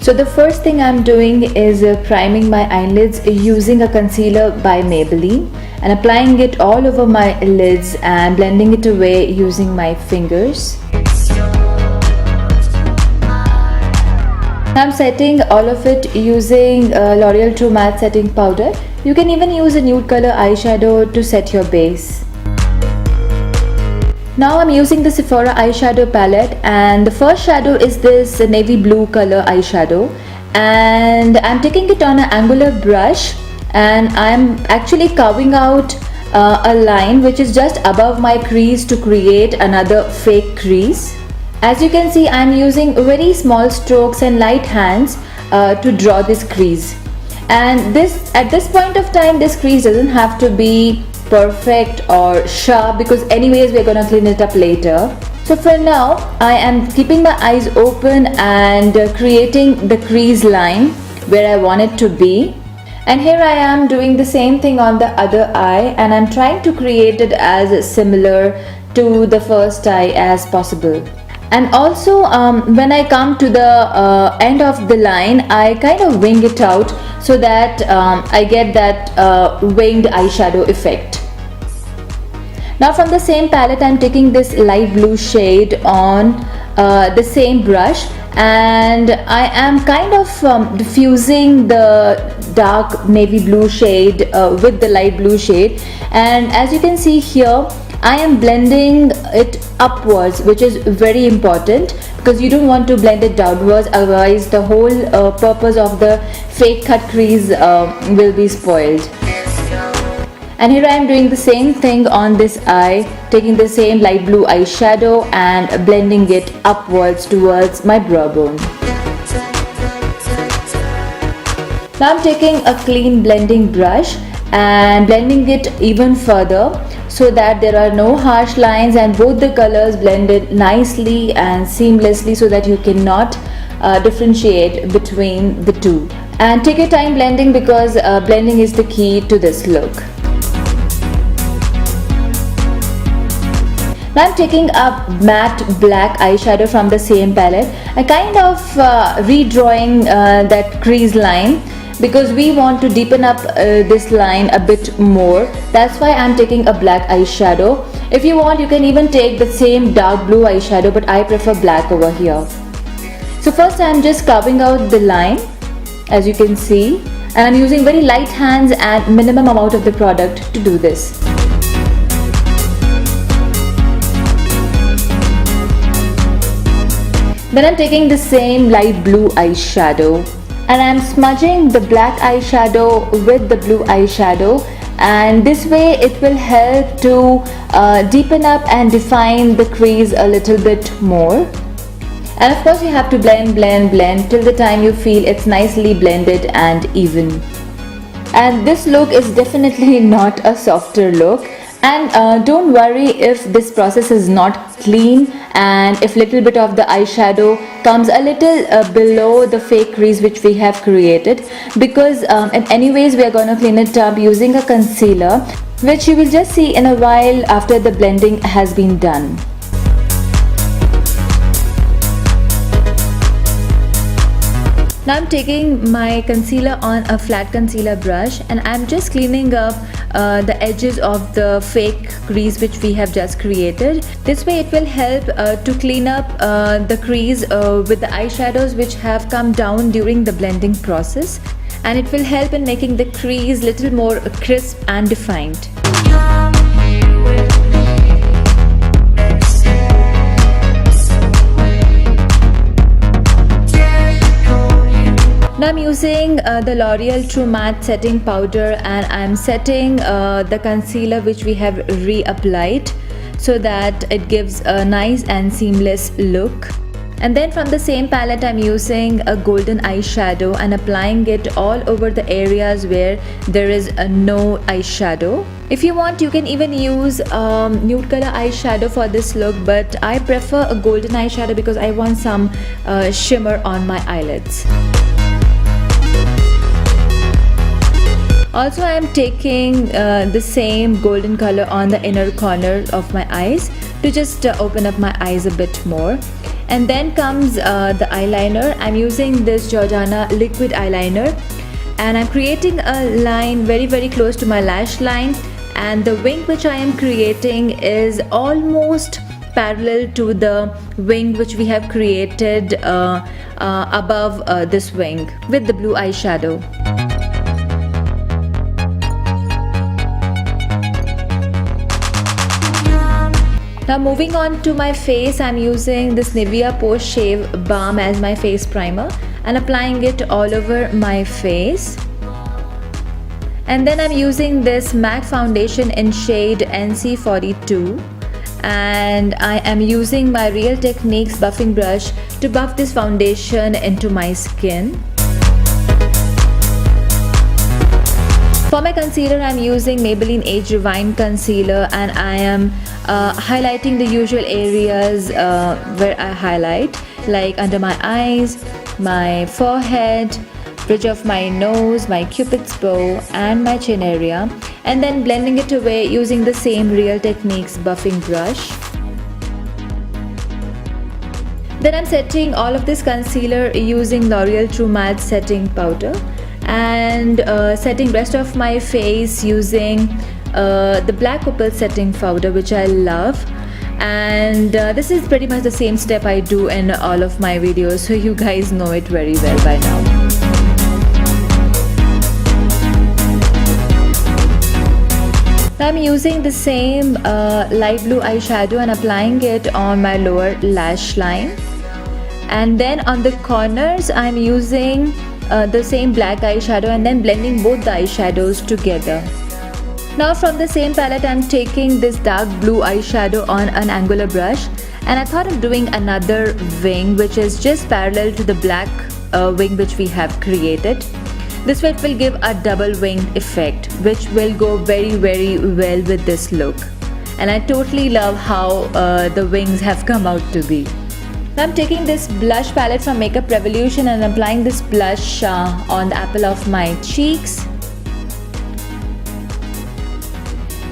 So the first thing I'm doing is priming my eyelids using a concealer by Maybelline and applying it all over my lids and blending it away using my fingers. I'm setting all of it using Loreal True matte setting powder. You can even use a nude color eyeshadow to set your base. Now I'm using the Sephora eyeshadow palette, and the first shadow is this navy blue color eyeshadow, and I'm taking it on an angular brush and I'm actually carving out a line which is just above my crease to create another fake crease. As you can see, I'm using very small strokes and light hands to draw this crease, and at this point of time this crease doesn't have to be perfect or sharp because anyways we're gonna clean it up later. So for now I am keeping my eyes open and creating the crease line where I want it to be, and here I am doing the same thing on the other eye, and I'm trying to create it as similar to the first eye as possible. And also when I come to the end of the line, I kind of wing it out so that I get that winged eyeshadow effect. Now from the same palette, I'm taking this light blue shade on the same brush, and I am kind of diffusing the dark navy blue shade with the light blue shade, and as you can see here I am blending it upwards, which is very important because you don't want to blend it downwards, otherwise the whole purpose of the fake cut crease will be spoiled. And here I am doing the same thing on this eye, taking the same light blue eyeshadow and blending it upwards towards my brow bone. Now I'm taking a clean blending brush and blending it even further so that there are no harsh lines and both the colors blended nicely and seamlessly so that you cannot differentiate between the two. And take your time blending because blending is the key to this look. Now I'm taking a matte black eyeshadow from the same palette. I kind of redrawing that crease line because we want to deepen up this line a bit more. That's why I'm taking a black eyeshadow. If you want, you can even take the same dark blue eyeshadow, but I prefer black over here. So first I'm just carving out the line, as you can see, and I'm using very light hands and minimum amount of the product to do this. Then I'm taking the same light blue eyeshadow and I'm smudging the black eyeshadow with the blue eyeshadow, and this way it will help to deepen up and define the crease a little bit more. And of course you have to blend till the time you feel it's nicely blended and even. And this look is definitely not a softer look. And don't worry if this process is not clean and if little bit of the eyeshadow comes a little below the fake crease which we have created, because anyways we are going to clean it up using a concealer, which you will just see in a while after the blending has been done. Now I'm taking my concealer on a flat concealer brush and I'm just cleaning up the edges of the fake crease which we have just created. This way it will help to clean up the crease with the eyeshadows which have come down during the blending process, and it will help in making the crease little more crisp and defined. Now I'm using the L'Oreal True matte setting powder and I'm setting the concealer which we have reapplied so that it gives a nice and seamless look. And then from the same palette I'm using a golden eyeshadow and applying it all over the areas where there is no eyeshadow. If you want, you can even use nude color eyeshadow for this look, but I prefer a golden eyeshadow because I want some shimmer on my eyelids. Also, I am taking the same golden color on the inner corner of my eyes to just open up my eyes a bit more. And then comes the eyeliner. I'm using this Jordana liquid eyeliner, and I'm creating a line very close to my lash line, and the wing which I am creating is almost parallel to the wing which we have created above this wing with the blue eyeshadow. Now moving on to my face, I'm using this Nivea Post Shave Balm as my face primer and applying it all over my face. And then I'm using this matte foundation in shade NC42, and I am using my Real Techniques buffing brush to buff this foundation into my skin. For my concealer, I'm using Maybelline Age Rewind concealer, and I am highlighting the usual areas where I highlight, like under my eyes, my forehead, bridge of my nose, my cupid's bow and my chin area, and then blending it away using the same Real Techniques buffing brush. Then I'm setting all of this concealer using L'Oreal True Matte setting powder, and setting rest of my face using the black opal setting powder, which I love. And this is pretty much the same step I do in all of my videos, so you guys know it very well by now. I'm using the same light blue eyeshadow and applying it on my lower lash line, and then on the corners I'm using the same black eyeshadow and then blending both the eyeshadows together. Now from the same palette, I'm taking this dark blue eyeshadow on an angular brush, and I thought of doing another wing which is just parallel to the black wing which we have created. This way it will give a double wing effect, which will go very well with this look, and I totally love how the wings have come out to be. Now I'm taking this blush palette from Makeup Revolution and applying this blush on the apple of my cheeks.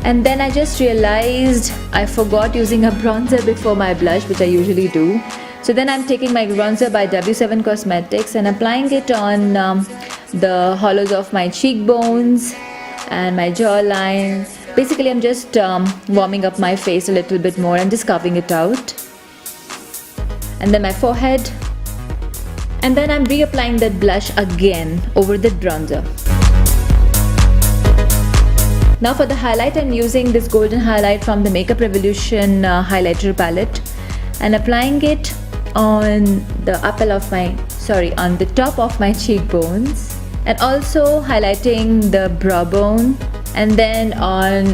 And then I just realized I forgot using a bronzer before my blush, which I usually do. So then I'm taking my bronzer by W7 Cosmetics and applying it on the hollows of my cheekbones and my jawline. Basically I'm just warming up my face a little bit more and just carving it out. And then my forehead. And then I'm reapplying that blush again over the bronzer. Now for the highlight, I'm using this golden highlight from the Makeup Revolution highlighter palette and applying it on the on the top of my cheekbones, and also highlighting the brow bone, and then on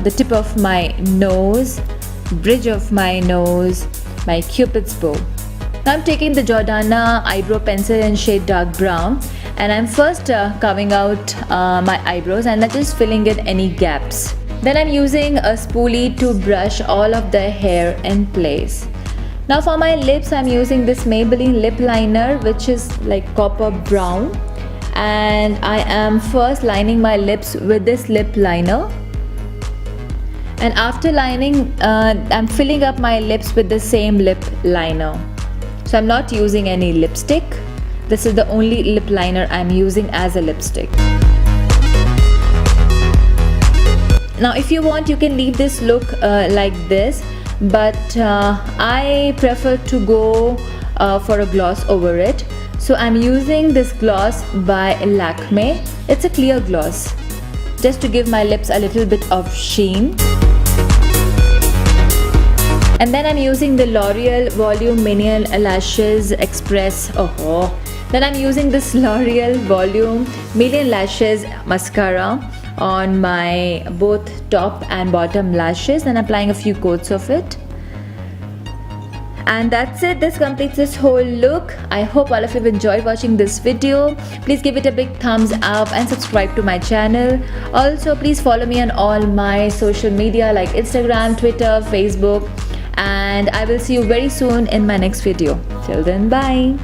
the tip of my nose, bridge of my nose, my cupid's bow. Now I'm taking the Jordana eyebrow pencil in shade dark brown, and I'm first carving out my eyebrows and then just filling in any gaps. Then I'm using a spoolie to brush all of the hair in place. Now for my lips, I'm using this Maybelline lip liner, which is like copper brown, and I am first lining my lips with this lip liner, and after lining I'm filling up my lips with the same lip liner. So I'm not using any lipstick. This is the only lip liner I'm using as a lipstick. Now if you want, you can leave this look like this, but I prefer to go for a gloss over it. So I'm using this gloss by Lakme. It's a clear gloss, just to give my lips a little bit of sheen. And then I'm using the L'Oreal Volume Minion Lashes Express. Then I'm using this L'Oreal Volume Million Lashes Mascara on my both top and bottom lashes and applying a few coats of it. And that's it. This completes this whole look. I hope all of you have enjoyed watching this video. Please give it a big thumbs up and subscribe to my channel. Also, please follow me on all my social media like Instagram, Twitter, Facebook. And I will see you very soon in my next video. Till then, bye.